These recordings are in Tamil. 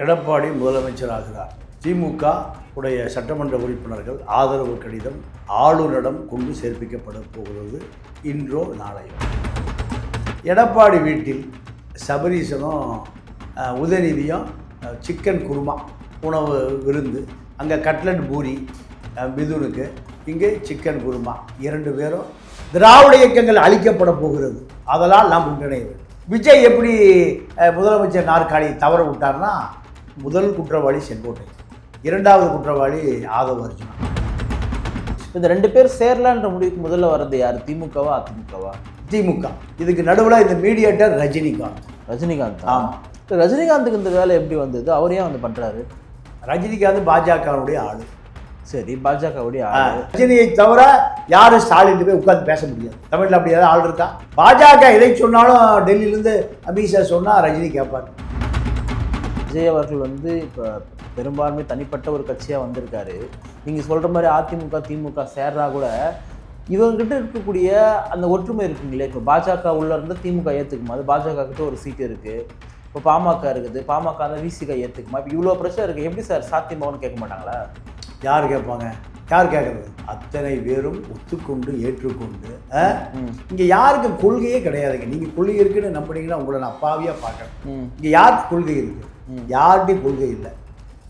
எடப்பாடி முதலமைச்சராகிறார். திமுக உடைய சட்டமன்ற உறுப்பினர்கள் ஆதரவு கடிதம் ஆளுநரிடம் கொண்டு சேர்ப்பிக்கப்பட போகிறது இன்றோ நாளையோ. எடப்பாடி வீட்டில் சபரீசனும் உதயநிதியும் சிக்கன் குருமா உணவு விருந்து, அங்கே கட்லட் பூரி மிதுனுக்கு, இங்கே சிக்கன் குருமா, 2 பேரும் திராவிட இயக்கங்கள் அழிக்கப்பட போகிறது. அதனால் நாம் ஒன்றிணைய வேண்டும். விஜய் எப்படி முதலமைச்சர் நாற்காலி தவற விட்டார்னா, முதல் குற்றவாளி செங்கோட்டை, 2வது குற்றவாளி ஆதவ அர்ஜுனா. இந்த 2 பேர் சேரலான்ற முடிவுக்கு முதல்ல வர்றது யார்? திமுகவா அதிமுகவா? திமுக. இதுக்கு நடுவில் இந்த மீடியேட்டர் ரஜினிகாந்த். ரஜினிகாந்த். ஆமாம். ரஜினிகாந்துக்கு இந்த வேலை எப்படி வந்தது? அவர் ஏன் வந்து பண்ணுறாரு? ரஜினிகாந்த் பாஜகவுடைய ஆளு. சரி, பாஜகவுடைய ஆளு. ரஜினியை தவிர யாரும் ஸ்டாலின் போய் உட்காந்து பேச முடியாது. தமிழில் அப்படி ஏதாவது ஆள் இருக்கா? பாஜக எதை சொன்னாலும் டெல்லியிலேருந்து அமித்ஷா சொன்னால் ரஜினி கேட்பார். விஜய் அவர்கள் வந்து இப்போ பெரும்பான்மை தனிப்பட்ட ஒரு கட்சியாக வந்திருக்காரு. நீங்கள் சொல்கிற மாதிரி அதிமுக திமுக சேர்றா கூட இவங்ககிட்ட இருக்கக்கூடிய அந்த ஒற்றுமை இருக்குங்களே. இப்போ பாஜக உள்ள இருந்தால் திமுக ஏற்றுக்குமா? அது பாஜக கிட்ட ஒரு சீட்டு இருக்குது. இப்போ பாமக இருக்குது, பாமக தான் விசிக ஏற்றுக்குமா? இப்போ இவ்வளோ பிரச்சனை இருக்குது, எப்படி சார் சாத்தியமாகனு கேட்க மாட்டாங்களா? யார் கேட்பாங்க? யார் கேட்குறது? அத்தனை பேரும் ஒத்துக்கொண்டு ஏற்றுக்கொண்டு. இங்கே யாருக்கு கொள்கையே கிடையாதுங்க. நீங்கள் கொள்கை இருக்குன்னு நம்பினீங்கன்னா உங்களை நான் அப்பாவியாக பார்க்குறேன். இங்கே யாருக்கு கொள்கை இருக்குது? யார்கிட்டையும் கொள்கை இல்லை.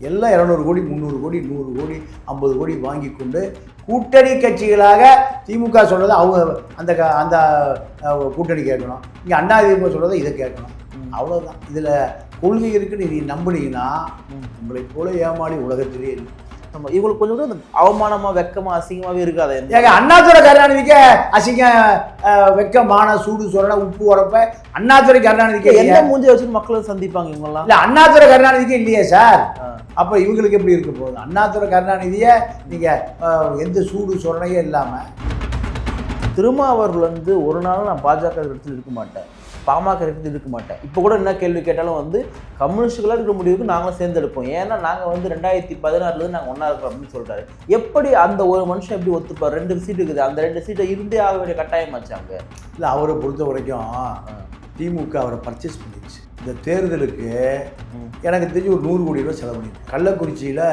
எல்லாம் 200 கோடி 300 கோடி 100 கோடி 50 கோடி வாங்கி கொண்டு கூட்டணி கட்சிகளாக திமுக சொல்கிறத அவங்க அந்த கூட்டணி கேட்கணும். இங்கே அதிமுக சொல்கிறத இதை கேட்கணும். அவ்வளோதான். இதில் கொள்கை இருக்குன்னு நீ நம்பினீங்கன்னா உங்களை போல ஏமாளி உலகத்திலே இல்லை. நம்ம இவங்களுக்கு கொஞ்சம் கூட அவமானமாக வெக்கமாக அசிங்கமாகவே இருக்காது. ஏங்க, அண்ணாதுரை கருணாநிதிக்கு அசிங்கம், வெக்கமான சூடு சொரண உப்பு உரப்ப அண்ணாதுரை கருணாநிதிக்கு என்ன மூஞ்சி வச்சு மக்களும் சந்திப்பாங்க இவங்கெல்லாம்? இல்லை, அண்ணாதுரை கருணாநிதிக்கு இல்லையே சார். அப்போ இவங்களுக்கு எப்படி இருக்க போகுது? அண்ணாதுரை கருணாநிதியை நீங்கள் எந்த சூடு சொரணையே இல்லாமல். திருமாவர்கள் வந்து ஒரு நாள் நான் பாஜக இடத்துல இருக்க மாட்டேன், பாமக இடத்துல இருக்க மாட்டேன். இப்போ கூட என்ன கேள்வி கேட்டாலும் வந்து கம்யூனிஸ்டுகளாக இருக்கிற முடிவுக்கு நாங்களும் சேர்ந்தெடுப்போம், ஏன்னா நாங்கள் வந்து 2016 நாங்கள் ஒன்றா இருக்கோம் அப்படின்னு சொல்கிறாரு. எப்படி அந்த ஒரு மனுஷன் எப்படி ஒத்துப்பார்? 2 சீட்டு இருக்குது, அந்த 2 சீட்டை இருந்தே ஆக வேண்டிய கட்டாயம் ஆச்சாங்க. இல்லை, அவரை பொறுத்த வரைக்கும் திமுக அவரை பர்ச்சேஸ் பண்ணிடுச்சு. இந்த தேர்தலுக்கு எனக்கு தெரிஞ்சு ஒரு 100 கோடி ரூபா செலவு பண்ணிருக்கு. கள்ளக்குறிச்சியில்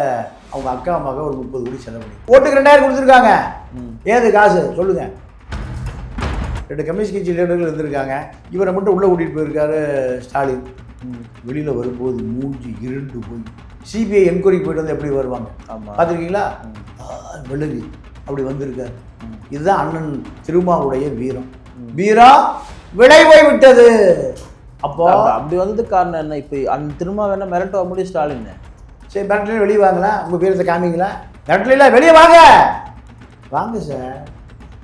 அவங்க அக்கா மக ஒரு 30 கோடி செலவு பண்ணி ஓட்டுக்கு 2000 கொடுத்துருக்காங்க. ஏது காசு சொல்லுங்கள்? 2 கம்யூனிஸ்ட் கட்சி லீடர்கள் இருந்திருக்காங்க. இவரை மட்டும் உள்ளே கூட்டிகிட்டு போயிருக்காரு ஸ்டாலின். வெளியில் வரும்போது மூஞ்சி இருண்டு போய் சிபிஐ என்கொயரி போயிட்டு வந்து எப்படி வருவாங்க பார்த்துருக்கீங்களா? வெள்ளரி அப்படி வந்திருக்காரு. இதுதான் அண்ணன் திருமாவுடைய வீரம். வீரம் விளைவை விட்டது. அப்போ அப்படி வந்தது காரணம் என்ன? இப்போ அந்த திருமா வேணா மிரட்ட முடியும் ஸ்டாலின். சரி, மிரட்டல வெளியே வாங்களா? உங்கள் வீரத்தை காமிங்களா? மிரட்டல வெளியே வாங்க. வாங்க சார்,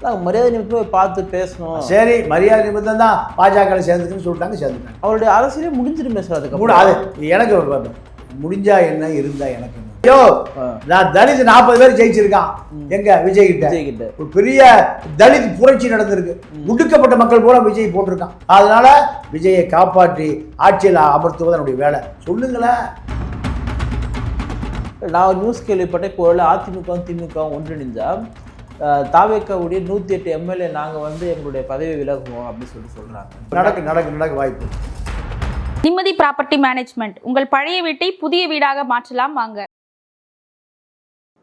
நாங்கள் மரியாதை நிமித்தம் பார்த்து பேசணும். சரி, மரியாதை நிமித்தம் தான் பாஜக சேர்ந்துக்குன்னு சொல்லிட்டாங்க, சேர்ந்துட்டாங்க. அவருடைய அரசியலே முடிஞ்சிருமே சார். அதுக்கு அது எனக்கு முடிஞ்சா என்ன, இருந்தா எனக்கு என்ன. ஐயோ, நான் தலித் 40 பேர் ஜெயிச்சிருக்கான் எங்க விஜய் கிட்ட. ஒரு பெரிய தலித் புரட்சி நடந்திருக்கு. ஒடுக்கப்பட்ட மக்கள் போல விஜய் போட்டிருக்கான். அதனால விஜயை காப்பாற்றி ஆட்சியில் அமர்த்துவது என்னுடைய வேலை. சொல்லுங்களேன். நான் நியூஸ் கேள்விப்பட்ட இப்போ அதிமுக திமுக ஒன்றிணைஞ்சா தாவேக்காவுடைய 108 எம்எல்ஏ நாங்கள் வந்து எங்களுடைய பதவி விலகுவோம் அப்படின்னு சொல்கிறாங்க. நடக்க வாய்ப்பு. நிம்மதி ப்ராப்பர்ட்டி மேனேஜ்மெண்ட், உங்கள் பழைய வீட்டை புதிய வீடாக மாற்றலாம் வாங்க.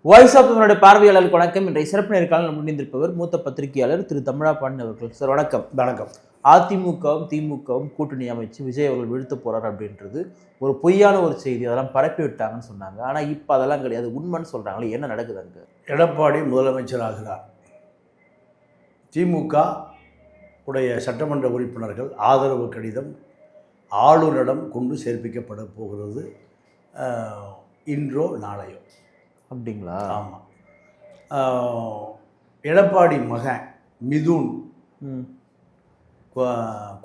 வாய்ஸ் ஆஃப் நம்மளுடைய பார்வையாளர்களுக்கு வணக்கம். இன்றைய சிறப்பு நேர்காணலில் முன்னிந்திருப்பவர் மூத்த பத்திரிகையாளர் திரு தமிழா பாண்டியன் அவர்கள். சார் வணக்கம். வணக்கம். அதிமுகவும் திமுகவும் கூட்டணி அமைச்சு விஜய் அவர்கள் வீழ்த்த போறார் அப்படின்றது ஒரு பொய்யான ஒரு செய்தி. அதெல்லாம் பரப்பி விட்டாங்கன்னு சொன்னாங்க. ஆனால் இப்போ அதெல்லாம் கிடையாது, உண்மைன்னு சொல்கிறாங்களே. என்ன நடக்குது அங்கே? எடப்பாடி முதலமைச்சராகிறார். திமுக உடைய சட்டமன்ற உறுப்பினர்கள் ஆதரவு கடிதம் ஆளுநரிடம் கொண்டு சேர்ப்பிக்கப்பட போகிறது இன்றோ நாளையோ. அப்படிங்களா? ஆமாம். எடப்பாடி மகன் மிதுன்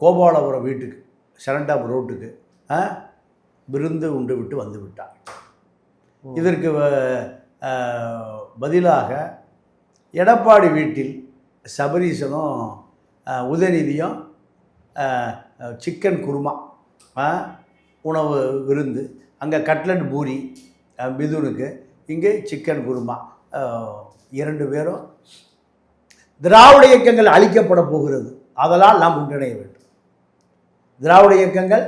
கோபாலபுரம் வீட்டுக்கு, சரண்டாப் ரோட்டுக்கு விருந்து உண்டு விட்டு வந்து விட்டார். இதற்கு பதிலாக எடப்பாடி வீட்டில் சபரீசனும் உதயநிதியும் சிக்கன் குருமா உணவு விருந்து, அங்கே கட்லட் பூரி மிதுனுக்கு, இங்கே சிக்கன் குருமா, 2 பேரும் திராவிட இயக்கங்கள் அழிக்கப்பட போகிறது. அதனால் நாம் ஒன்றிணைய வேண்டும். திராவிட இயக்கங்கள்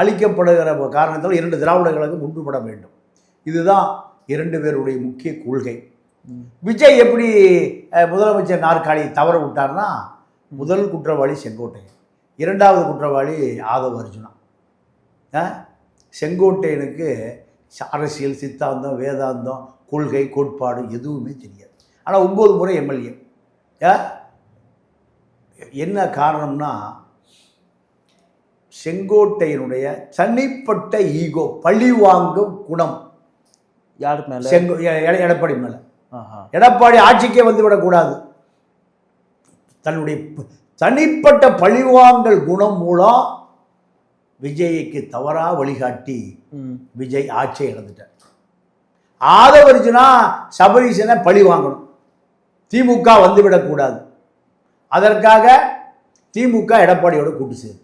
அளிக்கப்படுகிற காரணத்தால் 2 திராவிட கழகம் ஒன்றுபட வேண்டும். இதுதான் 2 பேருடைய முக்கிய கொள்கை. விஜய் எப்படி முதலமைச்சர் நாற்காலி தவற விட்டார்னா, முதல் குற்றவாளி செங்கோட்டையன், 2வது குற்றவாளி ஆதவ அர்ஜுனா. செங்கோட்டையனுக்கு அரசியல், சித்தாந்தம், வேதாந்தம், கொள்கை, கோட்பாடு எதுவுமே தெரியாது. ஆனால் 9 முறை எம்எல்ஏ. என்ன காரணம்னா, செங்கோட்டையனுடைய தனிப்பட்ட ஈகோ, பழிவாங்கும் குணம். யாருக்கு மேலே? எடப்பாடி மேலே. எடப்பாடி ஆட்சிக்கே வந்து விடக்கூடாது. தன்னுடைய தனிப்பட்ட பழிவாங்கல் குணம் மூலம் விஜய்க்கு தவறா வழிகாட்டி விஜய் ஆட்சியை இழந்துட்டார். ஆதவர்ஜுனா சபரீசனை பழி வாங்கணும், திமுக வந்துவிடக்கூடாது. அதற்காக திமுக எடப்பாடியோட கூட்டு சேரும்.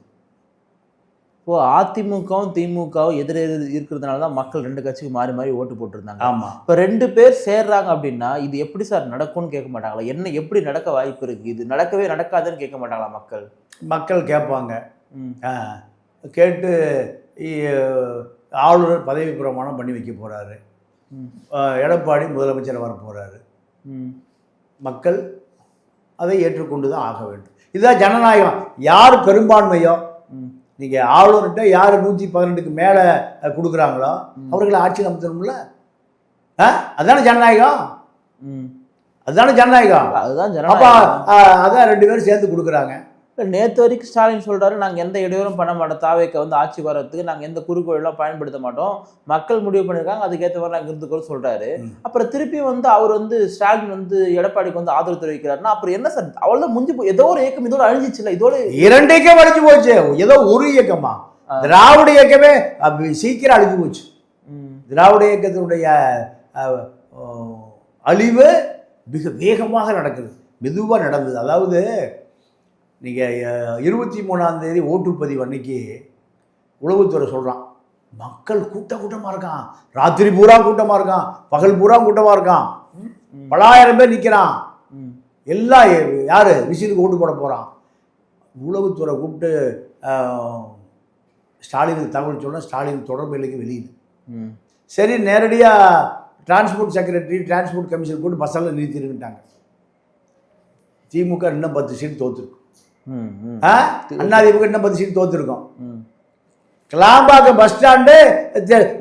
இப்போ அதிமுகவும் திமுகவும் எதிரே இருக்கிறதுனால தான் மக்கள் 2 கட்சிக்கு மாறி மாறி ஓட்டு போட்டுருந்தாங்க. ஆமாம். இப்போ 2 பேர் சேர்றாங்க அப்படின்னா இது எப்படி சார் நடக்கும்னு கேட்க மாட்டாங்களா? என்ன எப்படி நடக்க வாய்ப்பு இருக்குது? இது நடக்கவே நடக்காதுன்னு கேட்க மாட்டாங்களா மக்கள்? மக்கள் கேட்பாங்க. கேட்டு ஆளுநர் பதவி பிரமாணம் பண்ணி வைக்க போகிறாரு, எடப்பாடி முதலமைச்சர் வர போகிறாரு. மக்கள் அதை ஏற்றுக்கொண்டு தான் ஆக வேண்டும். இதுதான் ஜனநாயகம். யார் பெரும்பான்மையோ, நீங்கள் ஆளுநர்கிட்ட யார் 112க்கு மேலே கொடுக்குறாங்களோ அவர்களை ஆட்சி அமைத்தணும்ல. அதுதானே ஜனநாயகம். அதுதானே ஜனநாயகம். அதுதான் அப்போ அதான் 2 பேரும் சேர்ந்து கொடுக்குறாங்க. நேற்று வரைக்கும் ஸ்டாலின் சொல்றாரு, நாங்கள் எந்த இடையூறும் பண்ண மாட்டோம், தாவேக்க வந்து ஆட்சி வர்றதுக்கு நாங்கள் எந்த குறுக்கோளெல்லாம் பயன்படுத்த மாட்டோம், மக்கள் முடிவு பண்ணியிருக்காங்க, அதுக்கேற்ற மாதிரி நாங்கள் இருந்துக்கிறோம் சொல்றாரு. அப்புறம் திருப்பி வந்து அவர் வந்து ஸ்டாலின் வந்து எடப்பாடிக்கு வந்து ஆதரவு தெரிவிக்கிறாருன்னா அப்புறம் என்ன சார்? அவ்வளோதான் முடிஞ்சு போய் ஏதோ ஒரு இயக்கம் இதோட அழிஞ்சிச்சு இல்லை? இதோட 2 இயக்கம் அழிஞ்சு போச்சு. ஏதோ ஒரு இயக்கமா? திராவிட இயக்கமே சீக்கிரம் அழிஞ்சு போச்சு. திராவிட இயக்கத்தினுடைய அழிவு மிக வேகமாக நடக்குது, மெதுவாக நடந்தது. அதாவது நீங்கள் 23ஆம் தேதி ஓட்டுப்பதிவு அன்னைக்கு உளவுத்துறை சொல்கிறான், மக்கள் கூட்டமாக இருக்கான், ராத்திரி பூரா கூட்டமாக இருக்கான், பகல் பூரா கூட்டமாக இருக்கான், பலாயிரம் பேர் நிற்கிறான், எல்லாம் யார் விசிலுக்கு ஓட்டு போட போகிறான். உளவுத்துறை கூப்பிட்டு ஸ்டாலினுக்கு தகவல் சொன்னால் ஸ்டாலின் தொடர்பு இல்லைக்கு வெளியுது. சரி, நேரடியாக டிரான்ஸ்போர்ட் செக்ரட்டரி, டிரான்ஸ்போர்ட் கமிஷன் போட்டு பஸ்ஸெல்லாம் நிறுத்திருக்கிட்டாங்க. திமுக இன்னும் 10 சீட் தோற்றுருக்கு. அதிமுக இன்னும் 10 சீட் தோத்துருக்கோம். கிளாம்பாக்கம் பஸ் ஸ்டாண்டு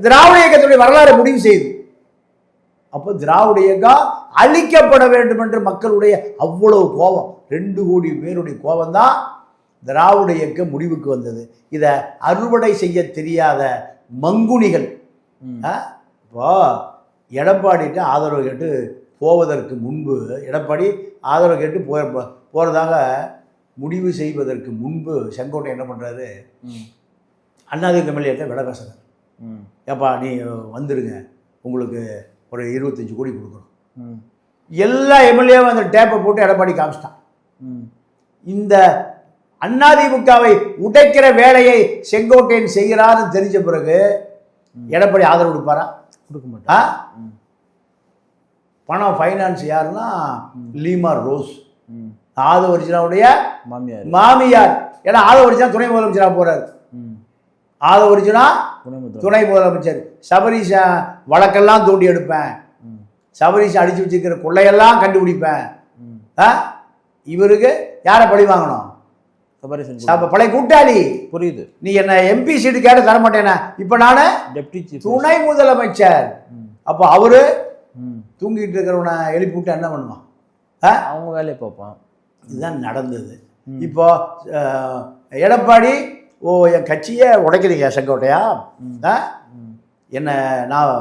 திராவிட இயக்கத்துடைய வரலாறு முடிவு செய்யுது. அப்போ திராவிட இயக்கம் அழிக்கப்பட வேண்டும் என்று மக்களுடைய அவ்வளவு கோபம், 2 கோடி பேருடைய கோபம் தான் திராவிட இயக்கம் முடிவுக்கு வந்தது. இதை அறுவடை செய்ய தெரியாத மங்குனிகள் இப்போ எடப்பாடிட்டு ஆதரவு கேட்டு போவதற்கு முன்பு, எடப்பாடி ஆதரவு கேட்டு போகிறதாக முடிவு செய்வதற்கு முன்பு செங்கோட்டை என்ன பண்ணுறாரு, அதிமுக எம்எல்ஏட்ட விட பேசுகிறார். ஏப்பா நீ வந்துடுங்க, உங்களுக்கு ஒரு 25 கோடி கொடுக்குறோம். எல்லா எம்எல்ஏவும் அந்த டேப்பை போட்டு எடப்பாடி காமிச்சிட்டான். இந்த அதிமுகவை உடைக்கிற வேலையை செங்கோட்டையன் செய்கிறான்னு தெரிஞ்ச பிறகு எடப்பாடி ஆதரவு கொடுப்பாரா? கொடுக்க மாட்டா. பணம் ஃபைனான்ஸ் யாருன்னா லீமா ரோஸ், ஆதவர்ஜுனாவுடைய மாமியார். ஏன்னா ஆதவர்ஜுனா துணை முதலமைச்சராக போறாரு. ஆதவர்ஜுனா துணை முதலமைச்சர். சபரீஷ வழக்கெல்லாம் தோண்டி எடுப்பேன், சபரீஷ அடிச்சு வச்சிருக்கிற கொள்ளையெல்லாம் கண்டுபிடிப்பேன். இவருக்கு யாரை பழி வாங்கணும்? பழைய கூட்டாளி. புரியுது. நீ என்ன எம்பி சீட்டு கேட்ட தர மாட்டேன, இப்ப நானு துணை முதலமைச்சர். அப்ப அவரு தூங்கிட்டு இருக்கிறவனை எழுப்பி விட்டு என்ன பண்ணுவான்? அவங்க வேலையை பார்ப்பான். இதுதான் நடந்தது. இப்போ எடப்பாடி, ஓ என் கட்சியை உடைக்கிறீங்க செங்கோட்டையா, என்ன நான்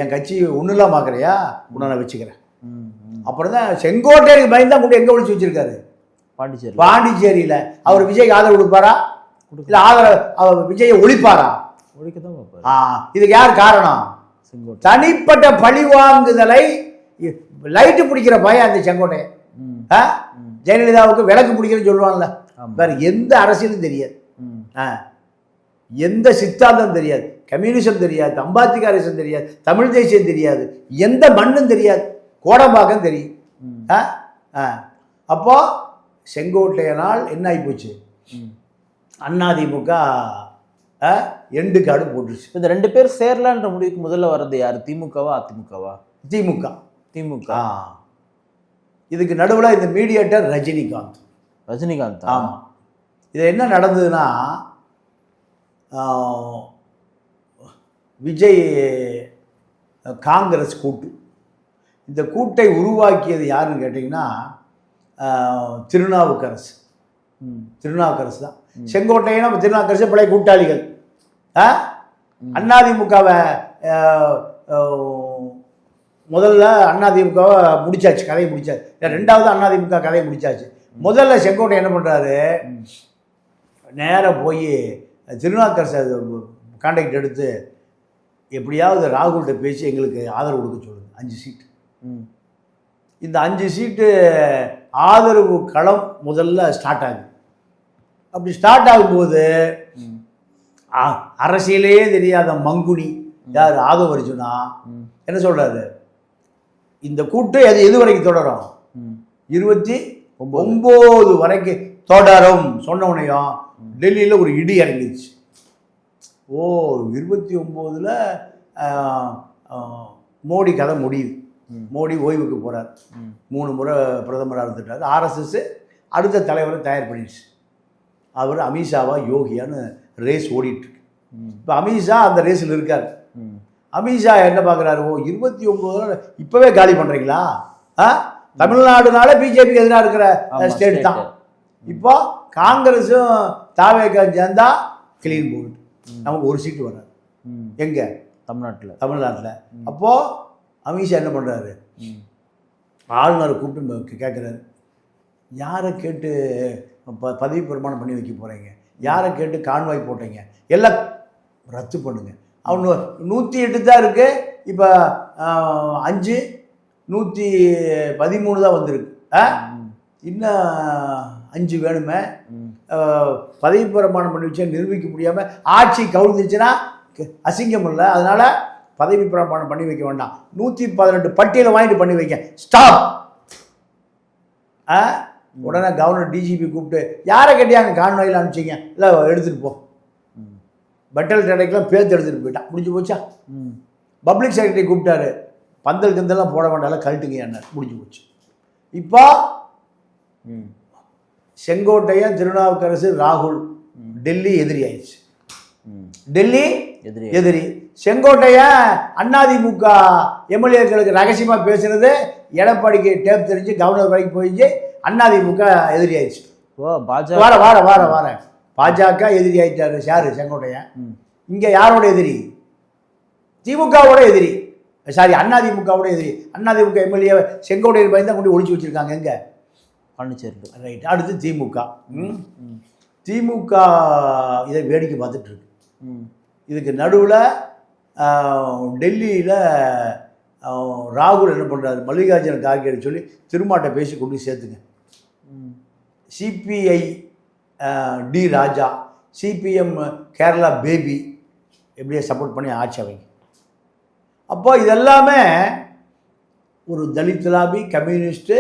என் கட்சி ஒன்றும் இல்லாம பார்க்குறியா, உன்னை நான் வச்சுக்கிறேன். அப்புறம் தான் செங்கோட்டைக்கு பயந்தான் கூட எங்கே ஒழிச்சு வச்சிருக்காரு? பாண்டிச்சேரியில். அவர் விஜய்க்கு ஆதரவு கொடுப்பாரா? இல்லை ஆதரவு அவர் விஜயை ஒழிப்பாரா? ஒழிக்கதான் பார்ப்பாரு. இதுக்கு யார் காரணம்? தனிப்பட்ட பழி வாங்குதலை லைட்டு பிடிக்கிற பையன் அந்த செங்கோட்டையன். ஜெயலலிதாவுக்கு விளக்கு பிடிக்கிறன்னு சொல்லுவாங்கல்ல, வேற எந்த அரசியலும் தெரியாது, எந்த சித்தாந்தம் தெரியாது, கம்யூனிசம் தெரியாது, அம்பாத்திக அரசியல் தெரியாது, தமிழ் தேசியம் தெரியாது, எந்த மண்ணும் தெரியாது, கோடம்பாக்கம் தெரியும். அப்போ செங்கோட்டையனால் என்ன ஆகி போச்சு? அதிமுக எண்டு கார்டு போட்டுருச்சு. இந்த 2 பேர் சேரலான்ற முடிவுக்கு முதல்ல வர்றது யார்? திமுகவா அதிமுகவா? திமுக. திமுக. இதுக்கு நடுவில் இந்த மீடியேட்டர் ரஜினிகாந்த். ரஜினிகாந்த். ஆமாம். இது என்ன நடந்ததுன்னா, விஜய் காங்கிரஸ் கூட்டு, இந்த கூட்டை உருவாக்கியது யாருன்னு கேட்டிங்கன்னா திருநாவுக்கரசு. திருநாவுக்கரசு தான். செங்கோட்டையனும் திருநாவுக்கரசு பழைய கூட்டாளிகள். அதிமுகவை முதல்ல அதிமுகவை முடிச்சாச்சு, கதையை முடிச்சாச்சு. 2வது அதிமுக கதையை முடிச்சாச்சு. முதல்ல செங்கோட்டை என்ன பண்ணுறாரு, நேராக போய் திருநாவுக்கரசை கான்டாக்ட் எடுத்து எப்படியாவது ராகுல்கிட்ட பேசி எங்களுக்கு ஆதரவு கொடுக்க சொல்லுங்க, 5 சீட்டு. இந்த 5 சீட்டு ஆதரவு களம் முதல்ல ஸ்டார்ட் ஆகுது. அப்படி ஸ்டார்ட் ஆகும்போது அரசியலே தெரியாத மங்குனி யார், ஆதவ அர்ஜுனா என்ன சொல்றாரு, இந்த கூட்டு எது வரைக்கும் தொடரும், 29 வரைக்கும் தொடரும் சொன்னவனையும் டெல்லியில் ஒரு இடி இறங்கிடுச்சு. 29ல் மோடி கதை முடியுது. மோடி ஓய்வுக்கு போகிறார். 3 முறை பிரதமராக இருந்துட்டார். ஆர்எஸ்எஸ் அடுத்த தலைவரை தயார் பண்ணிடுச்சு. அவர் அமித்ஷாவா யோகியான்னு ரேஸ் ஓடிட்டுருக்கு. இப்போ அமித்ஷா அந்த ரேஸில் இருக்கார். அமித்ஷா என்ன பார்க்குறாரு, 29 இப்போவே காலி பண்ணுறீங்களா? தமிழ்நாடுனால பிஜேபிக்கு எதிராக இருக்கிற ஸ்டேட் தான். இப்போ காங்கிரஸும் தாவேக சேர்ந்தா கிளீன் போல்ட், நமக்கு 1 சீட்டு வராது. எங்கே? தமிழ்நாட்டில். அப்போது அமித்ஷா என்ன பண்ணுறாரு, ஆளுநரை கூப்பிட்டு கேட்குறாரு, யாரை கேட்டு பதவி பிரமாணம் பண்ணி வைக்க போகிறீங்க, யாரை கேட்டு கான்வாய் போட்டீங்க, எல்லாம் ரத்து பண்ணுங்க. அவனு 108 தான் இருக்குது. இப்போ 5 113 தான் வந்திருக்கு. இன்னும் 5 வேணுமே. பதவி பிரமாணம் பண்ணி வச்சா நிரூபிக்க முடியாமல் ஆட்சி கவுழ்ந்துச்சுன்னா அசிங்கம் இல்லை. அதனால் பதவி பிரமாணம் பண்ணி வைக்க வேண்டாம், 118 பட்டியலை வாங்கிட்டு பண்ணி வைக்க, ஸ்டாப். உடனே கவர்னர் டிஜிபி கூப்பிட்டு யாரை கேட்டியாங்க கான்வாயில் அனுப்பிச்சிங்க, இல்லை எடுத்துகிட்டு போ. பெட்டல் டேடைக்கெலாம் பேர்த்து எடுத்துகிட்டு போயிட்டான். முடிஞ்சு போச்சா? பப்ளிக் செக்ரட்டரி கூப்பிட்டாரு, பந்தல் கிந்தெல்லாம் போட வேண்டாம், கழட்டுங்க என்ன, முடிஞ்சு போச்சு. இப்போ செங்கோட்டையன், திருநாவுக்கரசு, ராகுல் டெல்லி எதிரி ஆயிடுச்சு. டெல்லி எதிரி. செங்கோட்டையன் அதிமுக எம்எல்ஏக்களுக்கு ரகசியமாக பேசுனது எடப்பாடிக்கு டேப் தெரிஞ்சு கவர்னர் வரைக்கும் போயிடுச்சு. அதிமுக எதிரி ஆயிடுச்சு. வார பாஜக எதிரி ஆயிட்டாரு. யாரு? செங்கோட்டையன். இங்கே யாரோட எதிரி? திமுகவோட எதிரி. சாரி, அதிமுகவோட எதிரி. அதிமுக எம்எல்ஏ செங்கோட்டையன் பயந்து கொண்டு ஒழிச்சு வச்சிருக்காங்க. எங்கே? பாண்டிச்சேரி. ரைட். அடுத்து திமுக. திமுக இதை வேடிக்கை பார்த்துட்டு இருக்கு. இதுக்கு நடுவில் டெல்லியில் ராகுல் என்ன பண்ணுறாரு, மல்லிகார்ஜுன கார்கே சொல்லி திருமாட்டை பேசி கொண்டு சேர்த்துங்க. சிபிஐ டி ராஜா, சிபிஎம் கேரளா பேபி எப்படியே சப்போர்ட் பண்ணி ஆட்சி அவங்க. அப்போ இதெல்லாமே ஒரு தலித் லாபி, கம்யூனிஸ்ட்டு,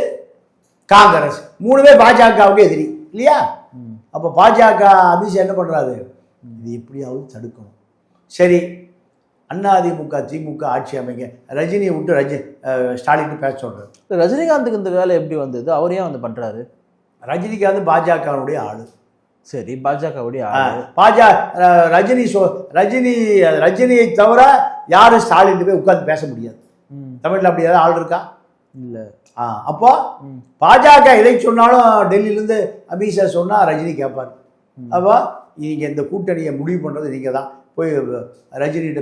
காங்கிரஸ் 3 பாஜகவுக்கு எதிரி இல்லையா? அப்போ பாஜக அமித்ஷா என்ன பண்ணுறாரு, இது எப்படியாவது தடுக்கணும். சரி, அதிமுக திமுக ஆட்சி அமைங்க, ரஜினியை விட்டு ஸ்டாலின் பேச சொல்கிறார். ரஜினிகாந்துக்கு இந்த வேலை எப்படி வந்தது? அவர் ஏன் வந்து பண்ணுறாரு? ரஜினிகாந்த் பாஜகவுடைய ஆளு. சரி, பாஜகவுடைய ஆளு. ரஜினியை தவிர யாரும் ஸ்டாலின் போய் உட்காந்து பேச முடியாது. தமிழில் அப்படி ஏதாவது ஆள் இருக்கா? இல்லை. அப்போ பாஜக எதை சொன்னாலும் டெல்லியிலேருந்து அமித்ஷா சொன்னால் ரஜினி கேட்பார். அப்போ நீங்கள் இந்த கூட்டணியை முடிவு பண்ணுறது நீங்கள் தான். போய் ரஜினிகிட்ட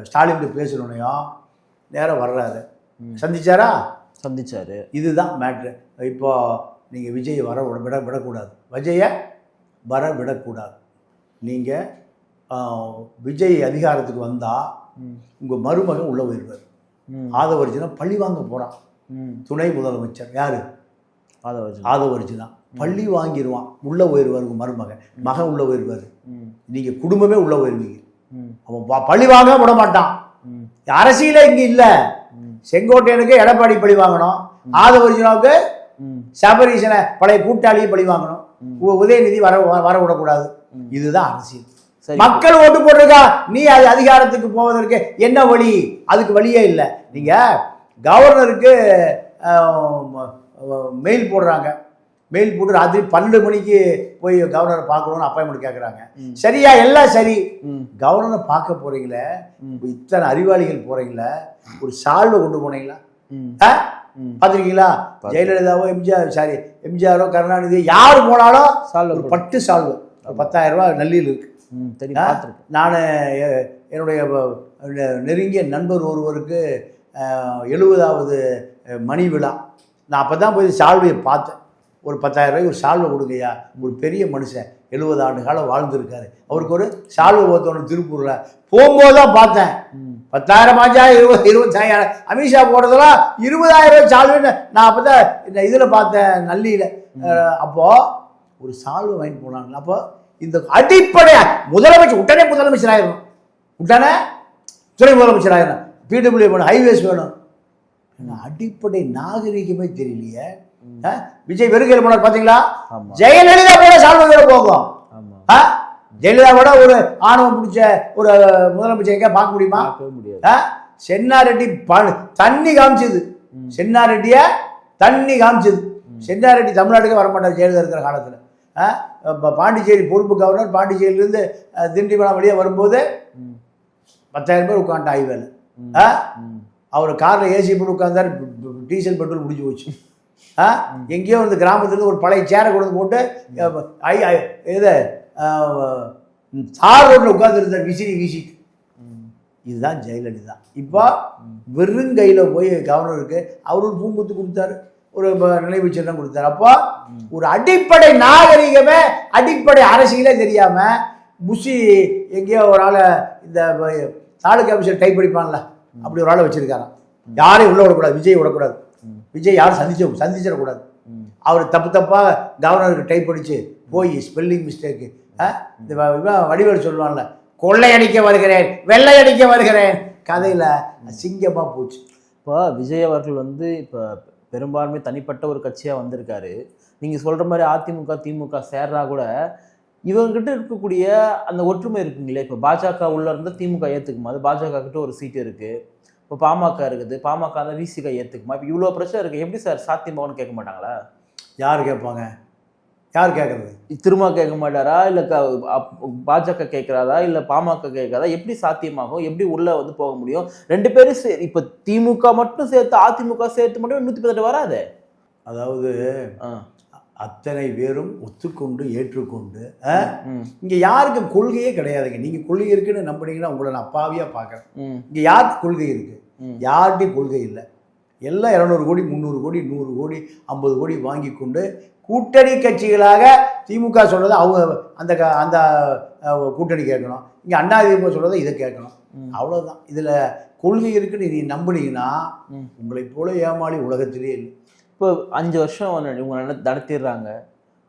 ஸ்டாலின்கிட்ட பேசணுன்னையும் நேரம் வர்றாரு. சந்திச்சாரு. இதுதான் மேட்ரு. இப்போ நீங்கள் விஜயை விடக்கூடாது, விஜயை வர விடக்கூடாது. நீங்கள் விஜய் அதிகாரத்துக்கு வந்தால் உங்கள் மருமகன் உள்ள போயிருவார். ஆதவ அர்ஜுனா பழி வாங்க போகிறான். துணை முதலமைச்சர் யார்? ஆதவ அர்ஜுனா பள்ளி வாங்கிடுவான். உள்ளே போயிடுவார் உங்கள் மகன் உள்ளே போயிடுவார். நீங்கள் குடும்பமே உள்ளே போயிடுவீங்க. அவன் பழி வாங்க விட மாட்டான். அரசியலே இங்கே இல்லை. செங்கோட்டையனுக்கு எடப்பாடி பழி வாங்கணும், ஆதவ அர்ஜுனாவுக்கு சபரீசனை பழைய கூட்டாளியை பழி வாங்கணும், உதயநிதி வர விடக்கூடாது. இதுதான் அரசியல். சரி. மக்கள் ஓட்டு போட்டிருக்கா, நீ அது அதிகாரத்துக்கு போவதற்கு என்ன வழி? அதுக்கு வழியே இல்லை. நீங்க கவர்னருக்கு மெயில் போடுறாங்க, மெயில் போட்டு ராத்திரி 12 மணிக்கு போய் கவர்னரை பார்க்கணும்னு அப்பாயின்மெண்ட் கேட்குறாங்க. சரியா? எல்லாம் சரி. கவர்னரை பார்க்க போறீங்களே, இத்தனை அறிவாளிகள் போறீங்களே, ஒரு சால்வை கொண்டு போனீங்களா? பார்த்துருக்கீங்களா? ஜெயலலிதாவோ எம்ஜிஆரோ கருணாநிதியோ யார் போனாலும் ஒரு பட்டு சால்வு 10,000 ரூபாய் நல்லியில் இருக்கு. நான் என்னுடைய நெருங்கிய நண்பர் ஒருவருக்கு 70வது மணி விழா, நான் அப்போ தான் போய் சால்வையை பார்த்தேன். ஒரு 10,000 ரூபாய்க்கு ஒரு சால்வை கொடுங்கய்யா. ஒரு பெரிய மனுஷன் 70 ஆண்டு காலம் வாழ்ந்துருக்காரு, அவருக்கு ஒரு சால்வை ஓத்தணும் திருப்பூரில். போகும்போது தான் பார்த்தேன். 10,000 ஆச்சா 25,000 அமித்ஷா போடுறதெல்லாம் 20,000 ரூபாய் சால்வைன்னு நான் அப்போ தான் இந்த இதில் பார்த்தேன், நல்லியில். அப்போது ஒரு சால்வை வாங்கிட்டு போனாங்க. அப்போ இந்த அடிப்படை முதலமைச்சர் உடனே முதலமைச்சர் ஆயிடணும், உடனே துணை முதலமைச்சர் ஆயிடணும், பிடபிள்யூ வேணும், ஹைவேஸ் வேணும். அடிப்படை நாகரிகமே தெரியலையே. விஜய் வெறுக்கையில் போனார் பார்த்தீங்களா? ஜெயலலிதா கூட சால்வை போகும். ஜெயலலிதா கூட ஒரு ஆணவம் பிடிச்ச ஒரு முதலமைச்சர் எங்க பார்க்க முடியுமா? சென்னாரெட்டி தண்ணி காமிச்சது, சென்னாரெட்டிய தண்ணி காமிச்சது. சென்னாரெட்டி தமிழ்நாட்டுக்கே வரமாட்டார் ஜெயலலிதா இருக்கிற காலத்தில். பாண்டிச்சேரி பொறுப்பு கவர்னர் பாண்டிச்சேரியிலிருந்து திண்டிவனம் வெளியே வரும்போது 10,000 பேர் உட்காந்துட்டு ஆய்வேல. அவர் காரில் ஏசி போட்டு உட்காந்தார், டீசல் பெட்ரோல் முடிஞ்சு போச்சு. எங்கேயோ வந்து கிராமத்துலேருந்து ஒரு பழைய சேரை கொண்டு போட்டு இது தார் ரோட்டில் உட்காந்துருந்தார் விசிறி வீசிட்டு. இதுதான் ஜெயலலிதா. இப்போ வெறுங்கையில் போய் கவர்னருக்கு அவர் ஒரு பூங்குத்து கொடுத்தாரு, ஒரு நினைவு சின்னம் கொடுத்தாரு. அப்போ ஒரு அடிப்படை நாகரிகமே அடிப்படை அரசியலே தெரியாம புஷி எங்கேயோ ஒரு ஆளை இந்த தாலுகா ஆஃபீஸர் டைப் படிப்பான்ல, அப்படி ஒரு ஆளை வச்சிருக்காராம். யாரையும் உள்ள விடக்கூடாது, விஜய் விடக்கூடாது, விஜய் யாரும் சந்திச்சிடக்கூடாது. அவர் தப்பாக கவர்னருக்கு டைப் படிச்சு போய் ஸ்பெல்லிங் மிஸ்டேக்கு இந்த வடிவேல் சொல்லுவான்ல, கொள்ளையடிக்க வருகிறேன் வெள்ளையடிக்க வருகிறேன், கதையில் அசிங்கமாக போச்சு. இப்போ விஜய் அவர்கள் வந்து இப்போ பெரும்பான்மை தனிப்பட்ட ஒரு கட்சியாக வந்திருக்காரு. நீங்கள் சொல்கிற மாதிரி அதிமுக திமுக சேர்றா கூட இவங்ககிட்ட இருக்கக்கூடிய அந்த ஒற்றுமை இருக்குங்களே. இப்போ பாஜக உள்ள இருந்தால் திமுக ஏற்றுக்குமா? அது பாஜக கிட்ட ஒரு சீட்டு இருக்குது. இப்போ பாமக இருக்குது, பாமக தான் விசிக ஏற்றுக்குமா? இப்போ இவ்வளோ பிரச்சனை இருக்குது, எப்படி சார் சாத்தியமாகனு கேட்க மாட்டாங்களா? யார் கேட்பாங்க? யார் கேட்குறது? திரும்ப கேட்க மாட்டாரா, இல்லை பாஜக கேட்குறாதா, இல்லை பாமக கேட்காதா? எப்படி சாத்தியமாகும்? எப்படி உள்ளே வந்து போக முடியும்? 2 பேரும் இப்போ திமுக மட்டும் சேர்த்து அதிமுக சேர்த்து மட்டும் 118 வராது. அதாவது அத்தனை பேரும் ஒத்துக்கொண்டு ஏற்றுக்கொண்டு இங்கே யாருக்கு கொள்கையே கிடையாதுங்க. நீங்கள் கொள்கை இருக்குன்னு நம்பினீங்கன்னா உங்களை நான் அப்பாவியாக பார்க்குறேன். இங்கே யாருக்கு கொள்கை இருக்குது? யார்கிட்டையும் கொள்கை இல்லை. எல்லாம் 200 கோடி 300 கோடி 100 கோடி 50 கோடி வாங்கி கொண்டு கூட்டணி கட்சிகளாக திமுக சொல்கிறத அவங்க அந்த அந்த கூட்டணி கேட்கணும், இங்கே அதிமுக சொல்கிறத இதை கேட்கணும், அவ்வளோதான். இதில் கொள்கை இருக்குன்னு நீ நம்பினீங்கன்னா உங்களை போல ஏமாளி உலகத்திலே இல்லை. இப்போ 5 வருஷம் இவங்க நடத்திடுறாங்க.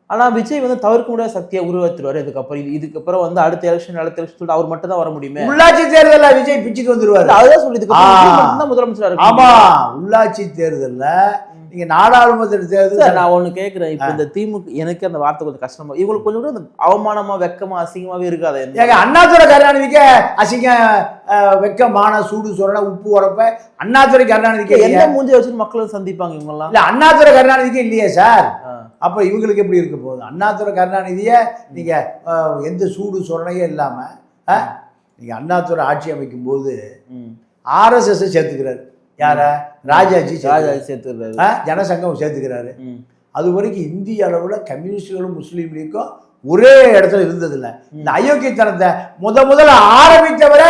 ஆனால் விஜய் வந்து தவிர்க்க முடியாத சக்தியை உருவாத்துருவாரு. இதுக்கப்புறம் வந்து அடுத்த எலெக்ஷன் சொல்லிட்டு அவர் மட்டும் தான் வர முடியுமே. உள்ளாட்சி தேர்தலில் விஜய் பிச்சுட்டு வந்துருவாரு. அதுதான் சொல்லிட்டு முதலமைச்சர். ஆமா, உள்ளாட்சி தேர்தலில் நீங்க நாடாளுமன்ற தேர்தல் நான் ஒண்ணு கேட்கிறேன். இப்ப இந்த திமுக எனக்கு அந்த வார்த்தை கொஞ்சம் கஷ்டமா, இவங்களுக்கு கொஞ்சம் கூட அவமானமா வெக்கமா அசிங்கமாவே இருக்காது. அண்ணாதுரை கருணாநிதிக்கு அசிங்க வெக்கமான சூடு சொரண உப்பு உரப்ப அண்ணாதுரை கருணாநிதிக்கு எந்த மூஞ்சி வச்சு மக்களும் சந்திப்பாங்க இவங்க எல்லாம்? இல்ல அண்ணாதுரை கருணாநிதிக்கு இல்லையே சார். அப்ப இவங்களுக்கு எப்படி இருக்க போகுது? அண்ணாதுரை கருணாநிதிய நீங்க எந்த சூடு சொரணையே இல்லாம நீங்க அண்ணாதுரை ஆட்சி அமைக்கும் போது RSS சேர்த்துக்கிறாரு. யார? ராஜாஜி சேர்த்துக்கிறாரு, ஜனசங்கம் சேர்த்துக்கிறாரு. அது வரைக்கும் இந்திய அளவுல கம்யூனிஸ்டுகளும் முஸ்லீம் லீக்கும் ஒரே இடத்துல இருந்ததில்ல. இந்த அயோக்கியத்தனத்தை முதல்ல ஆரம்பித்தவரை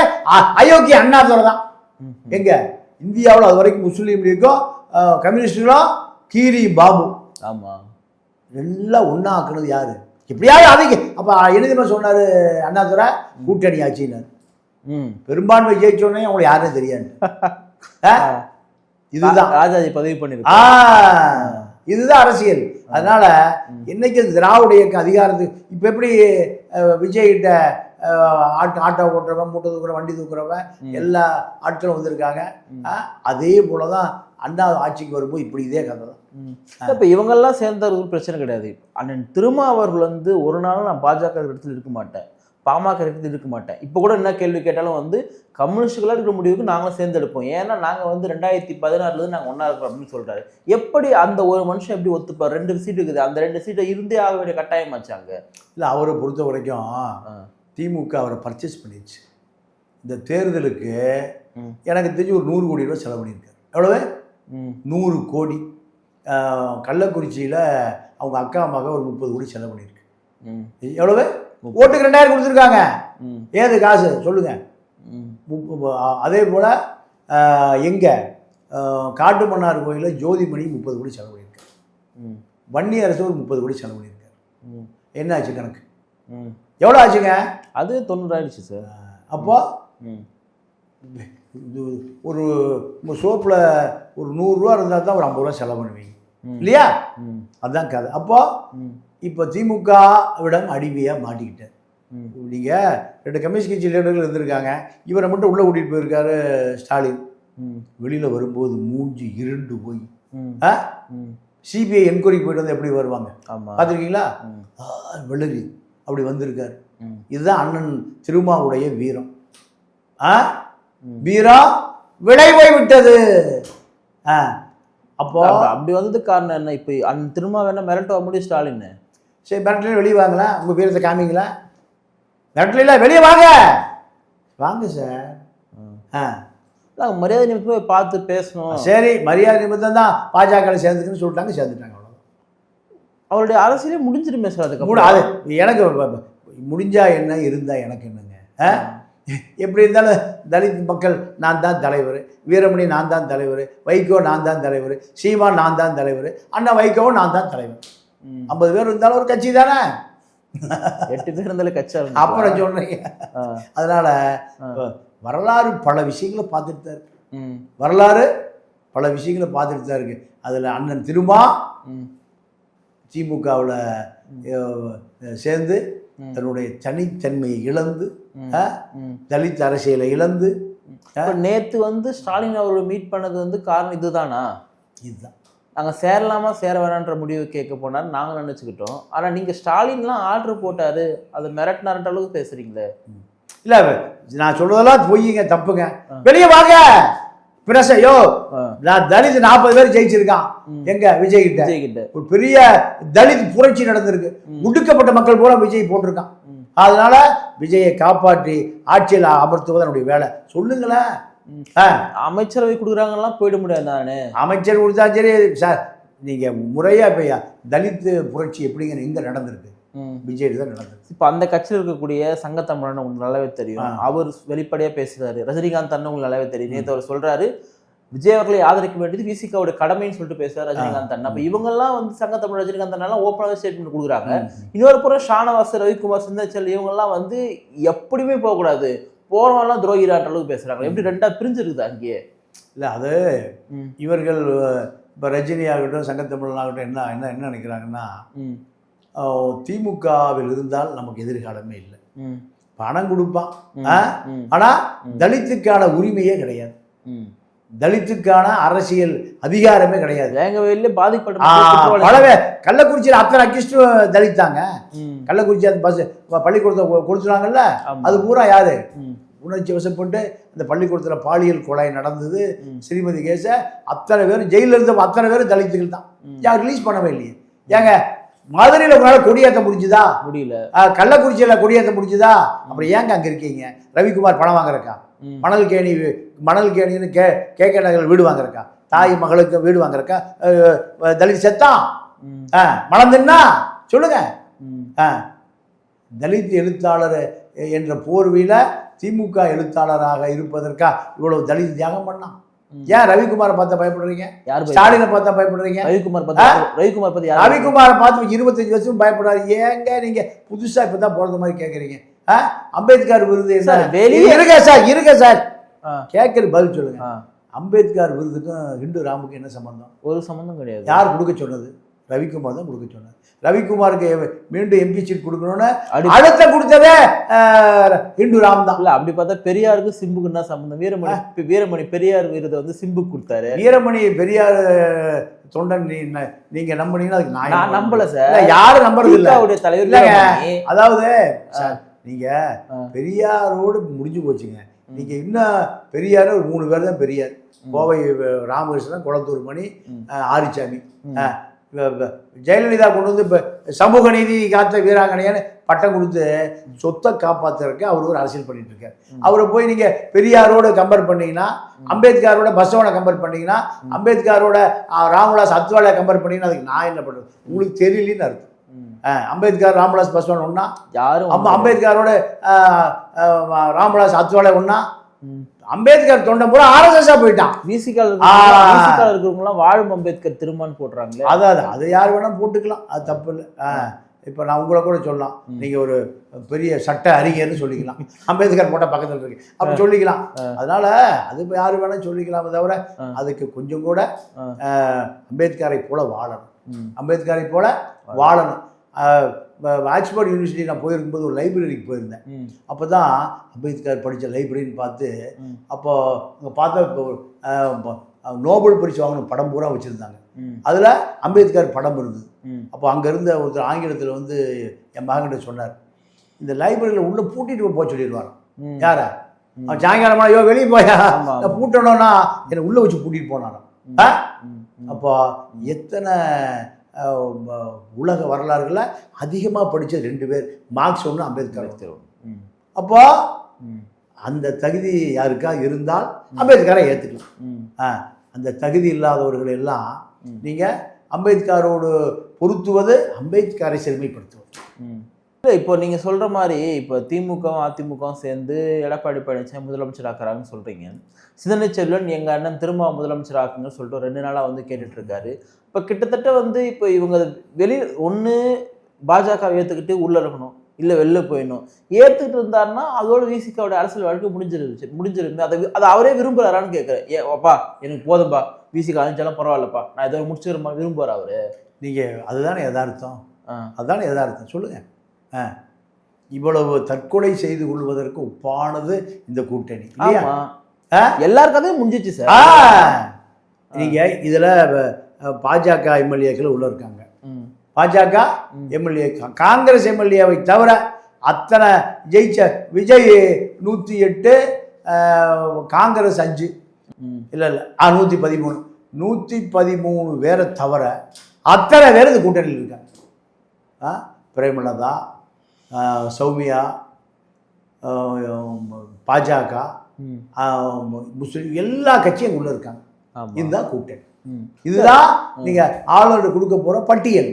அயோக்கிய அண்ணாதுரை தான். எங்க இந்தியாவில் அது வரைக்கும் முஸ்லீம் லீக்கும் கம்யூனிஸ்டுகளும் கீரி பாபு ஆமா எல்லாம் ஒன்னா ஆக்குனது யாரு? எப்படியாவது அதுக்கு அப்ப என்ன சொன்னாரு அண்ணாதுரை? கூட்டணி ஆட்சினார். பெரும்பான்மை ஜெயிச்சோடனே அவங்களை யாருன்னு தெரியாது. இதுதான் ராஜாஜி பதவி பண்ணிருக்கு. இதுதான் அரசியல். அதனால என்னைக்கு திராவிட இயக்க அதிகாரத்துக்கு இப்ப எப்படி விஜய் கிட்ட ஆட்டோ ஓட்டுறவன் மூட்டை தூக்குறவன் வண்டி தூக்குறவன் எல்லா ஆட்களும் வந்திருக்காங்க. அதே போலதான் அண்ணா ஆட்சிக்கு வரும்போது இப்படி இதே கதை தான். இப்ப இவங்கெல்லாம் சேர்ந்த ஒரு பிரச்சனை கிடையாது. அண்ணன் திருமா அவர்கள் வந்து ஒரு நாள் நான் பாஜக இடத்துல இருக்க மாட்டேன், பாமக இருக்க மாட்டேன். இப்போ கூட என்ன கேள்வி கேட்டாலும் வந்து கம்யூனிஸ்டுகளாக இருக்கிற முடிவுக்கு நாங்களும் சேர்ந்து எடுப்போம். ஏன்னா நாங்கள் வந்து 2016 நாங்கள் ஒன்றா இருக்கிறோம் அப்படின்னு சொல்றாரு. எப்படி அந்த ஒரு மனுஷன் எப்படி ஒத்துப்பார்? 2 சீட் இருக்குது, அந்த 2 சீட்டை இருந்தே ஆக வேண்டிய கட்டாயமாச்சாங்க. இல்லை, அவரை பொறுத்த வரைக்கும் திமுக அவரை பர்ச்சேஸ் பண்ணிடுச்சு. இந்த தேர்தலுக்கு எனக்கு தெரிஞ்சு ஒரு 100 கோடி ரூபா செலவு பண்ணியிருக்காரு. எவ்வளவு? 100 கோடி. கள்ளக்குறிச்சியில் அவங்க அக்கா மக ஒரு 30 கோடி செலவு பண்ணியிருக்கு. எவ்வளவு? ஓட்டுக்கு 2000 கொடுத்துருக்காங்க. ஏது காசு சொல்லுங்க. அதே போல் எங்கே காட்டுமன்னார் கோயிலில் ஜோதிமணி 30 கோடி செலவு பண்ணியிருக்காரு. வன்னி அரசு ஒரு 30 கோடி செலவு பண்ணியிருக்காரு. என்ன ஆச்சு கணக்கு? எவ்வளோ ஆச்சுங்க? அது 90 ஆயிடுச்சு சார். அப்போ ஒரு சோப்பில் ஒரு 100 ரூபா இருந்தால் தான் ஒரு 50 ரூபா செலவு பண்ணுவீங்க இல்லையா? அதுதான் கதை. அப்போ இப்போ திமுகவிடம் அடிமையாக மாட்டிக்கிட்டார். நீங்கள் 2 கம்யூனிஸ்ட் கட்சி லீடர்கள் இருந்திருக்காங்க. இவரை மட்டும் உள்ளே கூட்டிகிட்டு போயிருக்காரு ஸ்டாலின். வெளியில் வரும்போது மூஞ்சி இருண்டு போய் சிபிஐ என்கொயரிக்கு போயிட்டு வந்து எப்படி வருவாங்க பார்த்துருக்கீங்களா? வெள்ளரி அப்படி வந்திருக்காரு. இதுதான் அண்ணன் திருமாவுடைய வீரம். வீரம் விளை போய் விட்டது. அப்போ அப்படி வந்ததுக்கு காரணம் என்ன? இப்போ அண்ணன் திருமா வேணா மிரட்ட முடியும் ஸ்டாலின். சரி, மிரட்டல வெளியே வாங்களா? உங்கள் வீரத்தை காமிங்களா? மிரட்டல வெளியே வாங்க வாங்க சார். நாங்கள் மரியாதை நிமித்தம் போய் பார்த்து பேசணும். சரி, மரியாதை நிமித்தம் தான் பாஜக சேர்ந்துக்குன்னு சொல்லிட்டாங்க, சேர்ந்துட்டாங்க. அவ்வளோதான். அவருடைய அரசியலே முடிஞ்சிருமே சார். அதுக்கு அது எனக்கு முடிஞ்சா என்ன, இருந்தா எனக்கு என்னங்க? எப்படி இருந்தாலும் தலித் மக்கள் நான் தான் தலைவர், வீரமணி நான் தான் தலைவர், வைகோ நான் தான் தலைவர், சீமான் நான் தான் தலைவர், அண்ணா வைகோவும் நான் தான் தலைவர். 50 பேர் இருந்தாலும் ஒரு கட்சி தானே. 8 பேர் இருந்தாலும் கட்சி. அப்புறம் சொல்றீங்க. அதனால வரலாறு பல விஷயங்களை பார்த்துட்டு தான் இருக்கு. வரலாறு பல விஷயங்களை பார்த்துட்டு தான் இருக்கு. அதில் அண்ணன் திருமா திமுகவில் சேர்ந்து தன்னுடைய தனித்தன்மையை இழந்து தலித் அரசியலை இழந்து நேற்று வந்து ஸ்டாலின் அவரோட மீட் பண்ணது வந்து காரணம் இதுதானா? இதுதான். நாங்கள் சேரலாமா சேர வேணான்ற முடிவு கேட்க போனார் நாங்கள் நினச்சிக்கிட்டோம். ஆனால் நீங்கள் ஸ்டாலின்லாம் ஆர்டர் போட்டார், அதை மிரட்டினார்ன்ற அளவுக்கு பேசுறீங்களே. இல்லை, நான் சொல்றதெல்லாம் பொய்யுங்க, தப்புங்க. வெளியே வாங்க பிரசையோ. நான் தலித் 40 பேர் ஜெயிச்சிருக்கான். எங்க விஜய் கிட்ட ஒரு பெரிய தலித் புரட்சி நடந்திருக்கு. முடுக்கப்பட்ட மக்கள் போல விஜய் போட்டிருக்கான். அதனால விஜயை காப்பாற்றி ஆட்சியில் அமர்த்துவது என்னுடைய வேலை. சொல்லுங்களேன். அமைச்சரவை கொடுக்குறாங்கலாம் போயிட முடியாது. நானு அமைச்சர் கொடுத்தா சரி சார். நீங்க முறையா போய் தலித் புரட்சி எப்படிங்க எங்க நடந்திருக்கு? விஜய் தான் நடந்திருக்கு. இப்போ அந்த கட்சியில் இருக்கக்கூடிய சங்கத்தமிழன் உங்களுக்கு நல்லாவே தெரியும். அவர் வெளிப்படையா பேசுறாரு. ரஜினிகாந்த் அண்ணன் உங்களுக்கு நல்லாவே தெரியும். நேற்று அவர் சொல்றாரு விஜய் அவர்களை ஆதரிக்க வேண்டியது விசிகாவோட கடமைன்னு சொல்லிட்டு பேசுறாரு ரஜினிகாந்த் அண்ணன். அப்ப இவங்கெல்லாம் வந்து சங்கத்தமிழ் ரஜினிகாந்த் அண்ணன் ஓப்பனாக ஸ்டேட்மெண்ட் கொடுக்குறாங்க. இன்னொரு புறம் ஷானவாஸ், ரவிக்குமார், சிந்தச்சல் இவங்கெல்லாம் வந்து எப்படியுமே போகக்கூடாது, போறவங்கலாம் துரோகிரான்ற அளவுக்கு பேசுறாங்க. எப்படி 2ஆ பிரிஞ்சிருக்குது அங்கேயே? இல்லை, அது இவர்கள் இப்போ ரஜினி ஆகட்டும் சங்கத்தமிழன் ஆகட்டும் என்ன என்ன என்ன நினைக்கிறாங்கன்னா, திமுகவில் இருந்தால் நமக்கு எதிர்காலமே இல்லை. பணம் கொடுப்பான், ஆனா தலித்துக்கான உரிமையே கிடையாது, தலித்துக்கான அரசியல் அதிகாரமே கிடையாது. கள்ளக்குறிச்சியில் அத்தனை அக்கிஸ்ட் தலித்தாங்க. கள்ளக்குறிச்சி அந்த பஸ் பள்ளிக்கூடத்தை கொடுத்துறாங்கல்ல, அது பூரா யாரு உணர்ச்சி வசப்பட்டு அந்த பள்ளிக்கூடத்தில் பாலியல் கொலை நடந்தது. ஸ்ரீமதி கேச அத்தனை பேர் ஜெயிலில் இருந்த அத்தனை பேரும் தலித்துகள் தான். யார் ரிலீஸ் பண்ணவே இல்லையே. ஏங்க மதுரையில் உங்களால கொடியேற்ற முடிஞ்சுதா? முடியல. கள்ளக்குறிச்சியில் கொடியேற்ற முடிஞ்சுதா? அப்புறம் ஏங்க அங்கே இருக்கீங்க? ரவிக்குமார் பணம் வாங்குறக்கா? மணல் கேணின்னு கேகே நகர் வீடு வாங்குறக்கா? தாய் மகளுக்கு வீடு வாங்குறக்கா? தலித் செத்தான் மணந்துன்னா சொல்லுங்க. தலித் எழுத்தாளர் என்ற போர்வையில திமுக எழுத்தாளராக இருப்பதற்கா இவ்வளவு தலித் தியாகம் பண்ணான்? ஏன் ரவிக்குமாரை பார்த்தா பயப்படுறீங்க? ஸ்டாலினை பார்த்தா பயப்படுறீங்க? ரவிக்குமாரை பார்த்து 25 வருஷம் பயப்படுறாரு. ஏங்க நீங்க புதுசா இப்பதான் போறது மாதிரி கேட்குறீங்க? அம்பேத்கர் விருது இருக்க சார் கேட்கறது பதில் சொல்லுங்க. அம்பேத்கர் விருதுக்கும் ஹிந்து ராமுக்கும் என்ன சம்பந்தம்? ஒரு சம்பந்தம் கிடையாது. யார் கொடுக்க சொன்னது? ரவிக்குமார் தான் கொடுக்க சொன்னார். ரவிக்குமாருக்கு மீண்டும் எம்பி சீட் கொடுக்கணும்னு அடுத்த கொடுத்ததே ஹிந்து ராம் தான். இல்ல அப்படி பார்த்தா பெரியாருக்கு சிம்புக்கு என்ன சம்பந்தம்? வீரமணி பெரியார் விருதை வந்து சிம்புக்கு கொடுத்தாரு. வீரமணி பெரியார் தொண்டன் நீங்க நம்பினீங்கன்னா அதுக்கு நான் நம்பல சார். யாரும் நம்புறது இல்லை. தலைவர் அதாவது நீங்கள் பெரியாரோடு முடிஞ்சு போச்சுங்க. நீங்கள் இன்னும் பெரியார் ஒரு 3 பேர் தான் பெரியார். கோவை ராமகிருஷ்ணன், குளத்தூர் மணி, ஆரிச்சாமி. ஜெயலலிதா கொண்டு வந்து இப்போ சமூக நீதி காத்த வீராங்கனையான்னு பட்டம் கொடுத்து சொத்தை காப்பாற்றுறதுக்கு அவர் ஒரு அரசியல் பண்ணிட்டு இருக்காரு. அவரை போய் நீங்கள் பெரியாரோட கம்பேர் பண்ணீங்கன்னா, அம்பேத்கரோட பசவனை கம்பேர் பண்ணீங்கன்னா, அம்பேத்கரோட ராமவிலாஸ் அத்வாலே கம்பேர் பண்ணீங்கன்னா அதுக்கு நான் என்ன பண்ணுறது? உங்களுக்கு தெரியலன்னு அர்த்தம். அம்பேத்கர் ராமவிலாஸ் பஸ்வான் ஒன்னா, யாரும் அம்பேத்கரோட ராமவிலாஸ் அத்வாலே ஒன்னா, அம்பேத்கர் தொண்டை பூரா ஆர்எஸ்எஸ்ஸா போயிட்டான். விசிகால இருக்கிறவங்களாம் வாழும் அம்பேத்கர் திருமான்னு போடுறாங்களே. அதான் அது யார் வேணா போட்டுக்கலாம், அது தப்பு இல்லை. இப்போ நான் உங்களை கூட சொல்லலாம், நீங்கள் ஒரு பெரிய சட்ட அறிஞர்னு சொல்லிக்கலாம், அம்பேத்கர் போட்ட பக்கத்தில் இருக்கு அப்படி சொல்லிக்கலாம். அதனால அது யாரு வேணா சொல்லிக்கலாமே தவிர அதுக்கு கொஞ்சம் கூட அம்பேத்கரை போல வாழணும், அம்பேத்கரை போல வாழணும். ஆக்ஸ்போர்ட் யூனிவர்சிட்டி நான் போயிருக்கும்போது ஒரு லைப்ரரிக்கு போயிருந்தேன். அப்போ தான் அம்பேத்கர் படித்த லைப்ரரின்னு பார்த்து, அப்போ அங்கே பார்த்தா இப்போ நோபல் பரிசு வாங்கின படம் பூரா வச்சுருந்தாங்க. அதில் அம்பேத்கர் படம் இருந்தது. அப்போ அங்கே இருந்த ஒருத்தர் ஆங்கிலத்தில் வந்து என் மகன்கிட்ட சொன்னார், இந்த லைப்ரரியில் உள்ளே பூட்டிட்டு போக சொல்லிடுவாராம். யார அவன் சாயங்காலமான ஐயோ வெளியே போயா நான் பூட்டணும்னா என்னை உள்ளே வச்சு பூட்டிட்டு போனாராம். அப்போ எத்தனை உலக வரலாறுகளை அதிகமாக படித்த 2 பேர், மார்க்ஸ் ஒன்று, அம்பேத்கர் ஒன்று. அப்போ அந்த தகுதி யாருக்கா இருந்தால் அம்பேத்கரை ஏற்றுக்கலாம். அந்த தகுதி இல்லாதவர்கள் எல்லாம் நீங்கள் அம்பேத்கரோடு பொருத்துவது அம்பேத்கரை செழுமைப்படுத்துவது. இல்லை, இப்போ நீங்கள் சொல்கிற மாதிரி இப்போ திமுகவும் அதிமுகவும் சேர்ந்து எடப்பாடி பழனிசாமி முதலமைச்சர் ஆக்குறாங்கன்னு சொல்கிறீங்க. சிந்தனை செல்வன் எங்கள் அண்ணன் திரும்ப முதலமைச்சர் ஆக்குங்கன்னு சொல்லிட்டு 2 நாளாக வந்து கேட்டுட்ருக்காரு. இப்போ கிட்டத்தட்ட வந்து இப்போ இவங்க ஒன்று பாஜக ஏற்றுக்கிட்டு உள்ளே இருக்கணும், இல்லை வெளில போயிடணும். ஏற்றுக்கிட்டு இருந்தாருன்னா அதோட விசிகாவோட அரசியல் வாழ்க்கை முடிஞ்சிருந்து அதை அவரே விரும்புகிறாரான்னு கேட்குறேன். அப்பா எனக்கு போதும்பா, விசிகா அழிஞ்சாலும் பரவாயில்லப்பா, நான் ஏதோ முடிச்சுக்கிறமா விரும்புகிறார் அவரு. நீங்கள் அதுதானே எதார்த்தம், அதுதானே எதார்த்தம் சொல்லுங்கள். இவ்வளவு தற்கொலை செய்து கொள்வதற்கு ஒப்பானது இந்த கூட்டணி இல்லையா? எல்லாருக்காகவும் முடிஞ்சிச்சு சார். நீங்கள் இதில் பாஜக எம்எல்ஏக்கள் உள்ள இருக்காங்க, பாஜக எம்எல்ஏ, காங்கிரஸ் எம்எல்ஏவை தவிர அத்தனை ஜெயிச்ச விஜய் 108, காங்கிரஸ் 5, இல்லை 113, 113 பேரை தவிர அத்தனை பேர் இந்த கூட்டணியில் இருக்காங்க. பிரேமலதா, சௌமியா, பாஜக, முஸ்லீம் எல்லா கட்சியும் உள்ள இருக்காங்க. இதுதான் கூட்டணி. இதுதான் நீங்க ஆளுநர் கொடுக்க போற பட்டியல்.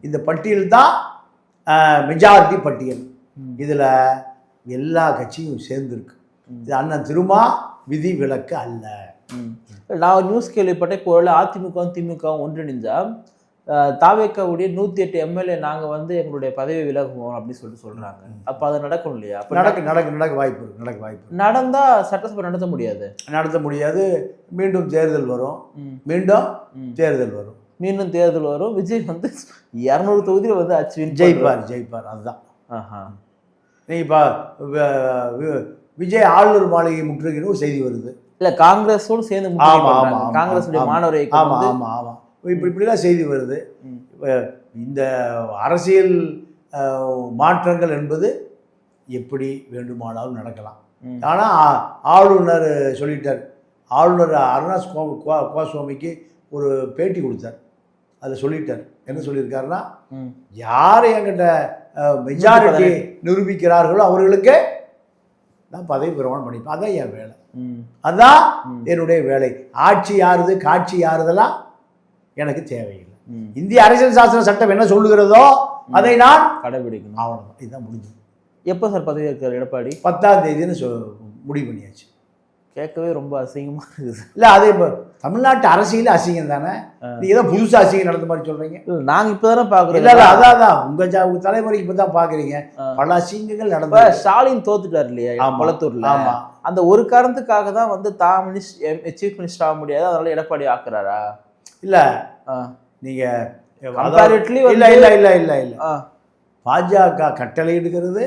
இந்த பட்டியல் தான் மெஜாரிட்டி பட்டியல். இதுல எல்லா கட்சியும் சேர்ந்துருக்கு. இது அண்ணன் திருமா விதி விலக்கு அல்ல. நான் நியூஸ் கேள்விப்பட்ட இப்போ அதிமுகவும் திமுகவும் ஒன்றிணைஞ்சா தாவேக்காவுடைய 108 எம்எல்ஏ நாங்கள் வந்து எங்களுடைய பதவி விலகுவோம் அப்படின்னு சொல்றாங்க. அப்போ அது நடக்கும் இல்லையா? நடக்க வாய்ப்பு இருக்கு. நடந்தால் சட்டசபை நடத்த முடியாது. மீண்டும் தேர்தல் வரும். மீண்டும் தேர்தல் வரும். விஜய் வந்து 200 தொகுதியில் வந்து அச்சுவின் ஜெயிப்பார். அதுதான். நீ இப்போ விஜய் ஆளுநர் மாளிகை முற்றுகைன்னு ஒரு செய்தி வருது. இல்லை, காங்கிரஸோடு சேர்ந்து காங்கிரஸுடைய மாணவர் ஆமாம் இப்படிலாம் செய்தி வருது. இந்த அரசியல் மாற்றங்கள் என்பது எப்படி வேண்டுமானாலும் நடக்கலாம். ஆனால் ஆளுநர் சொல்லிட்டார். ஆளுநர் அருணாஸ் கோஸ்வாமிக்கு ஒரு பேட்டி கொடுத்தார். அதில் சொல்லிட்டார். என்ன சொல்லியிருக்காருன்னா, யார் என்கிட்ட மெஜாரிட்டி நிரூபிக்கிறார்களோ அவர்களுக்கு நான் பதவி பிரமாணம் பண்ணிப்பேன். அதான் என் வேலை, அதான் என்னுடைய வேலை. ஆட்சி யாருது காட்சி யாருதெல்லாம் எனக்கு தேவையில்லை. இந்திய அரசியல் சாசன சட்டம் என்ன சொல்லுகிறதோ அதை நான் கடைபிடிக்கணும். அவ்வளோதான். இதுதான் முடிஞ்சது. எப்போ சார் பதவி இருக்கிற எடப்பாடி? 10ஆம் தேதின்னு முடிவு பண்ணியாச்சு. கேட்கவே ரொம்ப அசிங்கமாக இருக்குது. இல்லை, அது இப்போ தமிழ்நாட்டு அரசியல் அசிங்கம் தானே. நீங்கள் தான் புதுசாக அசிங்கம் நடந்த மாதிரி சொல்கிறீங்க. நாங்கள் இப்போ தானே பார்க்குறோம். இல்லை அதான் உங்கள் தலைமுறைக்கு இப்போ தான் பார்க்குறீங்க. பல அசிங்கங்கள் நடந்த. ஸ்டாலின் தோத்துட்டார் இல்லையா கொளத்தூரில்? ஆமாம். அந்த ஒரு காரணத்துக்காக தான் வந்து சீஃப் மினிஸ்டர் ஆக முடியாது, அதனால எடப்பாடி ஆக்குறாரா? இல்லை, நீங்கள் இல்லை பாஜக கட்டளையிடுகிறது,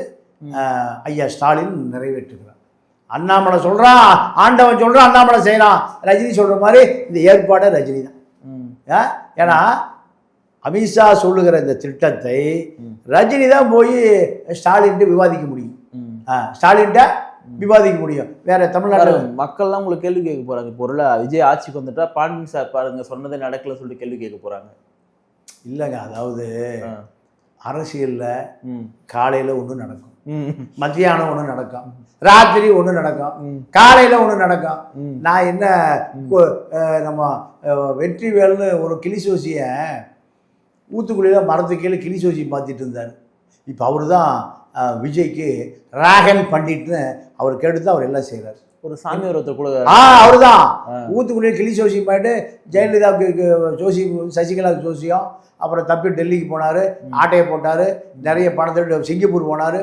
ஐயா ஸ்டாலின் நிறைவேற்றுகிறார். அண்ணாமலை சொல்கிறான், ஆண்டவன் சொல்கிறான், அண்ணாமலை செய்யறான். ரஜினி சொல்கிற மாதிரி இந்த ஏற்பாடை ரஜினி தான். ஏன்னா அமித்ஷா சொல்லுகிற இந்த திட்டத்தை ரஜினி தான் போய் ஸ்டாலின்ட்டு விவாதிக்க முடியும். ஸ்டாலின்கிட்ட விவாதிக்க முடியும். வேற தமிழ்நாட்டில் மக்கள்லாம் உங்களுக்கு கேள்வி கேட்க போறாங்க. இப்போ ஒரு விஜய் ஆட்சிக்கு வந்துட்டா பாண்டியன் சார் பாருங்க சொன்னதே நடக்கல சொல்லிட்டு கேள்வி கேட்க போறாங்க. இல்லைங்க, அதாவது அரசியலில் காலையில் ஒன்று நடக்கும், மத்தியானம் ஒன்று நடக்கும், ராத்திரி ஒன்று நடக்கும், காலையில் ஒன்று நடக்கும். நான் என்ன நம்ம வெற்றிவேல்னு ஒரு கிளிசோசிய ஊத்துக்குழியில் மரத்து கீழே கிளிசோசி மாற்றிட்டு இருந்தார். இப்போ அவர் தான் விஜய்க்கு ராகன் பண்டிட்னு அவர் கேட்டு அவர் எல்லாம் செய்கிறார். ஒரு சாமி ஒருத்தர் கூட அவர் தான் ஊத்துக்குழியில் கிளி ஜோசியம் போயிட்டு ஜெயலலிதாவுக்கு ஜோசி, சசிகலாவுக்கு ஜோசியம், அப்புறம் தப்பி டெல்லிக்கு போனார், ஆட்டையை போட்டார், நிறைய பணத்தை சிங்கப்பூர் போனார்,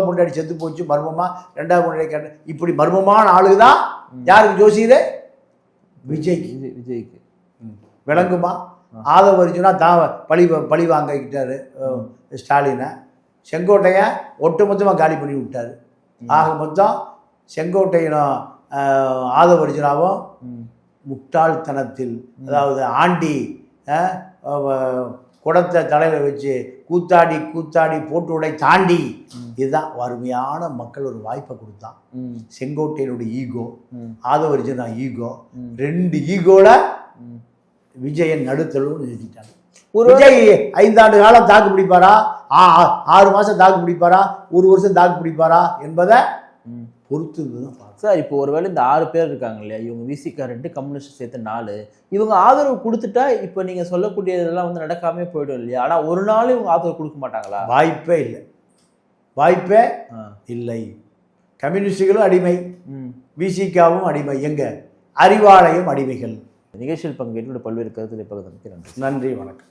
பொண்டாடி செத்து போச்சு மர்மமாக, ரெண்டாவது பொண்டாடி கேட்ட, இப்படி மர்மமான ஆளுக்கு தான் யாருக்கு ஜோசியது? விஜய்க்கு விளங்குமா? ஆதவ அர்ஜுனா பழி வாங்கிக்கிட்டாரு ஸ்டாலினை. செங்கோட்டையை ஒட்டுமொத்தமாக காலி பண்ணி விட்டார். ஆக மொத்தம் செங்கோட்டையனும் ஆதவ அர்ஜுனாவும் முட்டாள்தனத்தில், அதாவது ஆண்டி குடத்தை தலையில் வச்சு கூத்தாடி போட்டு உடை தாண்டி, இதுதான் வறுமையான மக்கள் ஒரு வாய்ப்பை கொடுத்தான். செங்கோட்டையனுடைய ஈகோ, ஆதவ அர்ஜுனா ஈகோ, ரெண்டு ஈகோல விஜயன் நடுத்தளவு நிறுத்திட்டாங்க. விஜய் 5 ஆண்டு காலம் தாக்கு பிடிப்பாரா, 6 மாதம் தாக்கு பிடிப்பாரா, 1 வருஷம் தாக்கு பிடிப்பாரா என்பதை பொறுத்து தான் சார். இப்போ ஒருவேளை இந்த 6 பேர் இருக்காங்க இல்லையா, இவங்க விசிகா 2, கம்யூனிஸ்ட் சேர்த்து 4, இவங்க ஆதரவு கொடுத்துட்டா இப்போ நீங்கள் சொல்லக்கூடியதெல்லாம் வந்து நடக்காமே போய்டும் இல்லையா? ஆனால் ஒரு நாள் இவங்க ஆதரவு கொடுக்க மாட்டாங்களா? வாய்ப்பே இல்லை. கம்யூனிஸ்டுகளும் அடிமை, விசிகாவும் அடிமை, எங்க அறிவாலயம் அடிமைகள். நிகழ்ச்சியில் பங்கேற்று பல்வேறு கருத்துக்களை பகிர்ந்தமைக்கு நன்றி. நன்றி, வணக்கம்.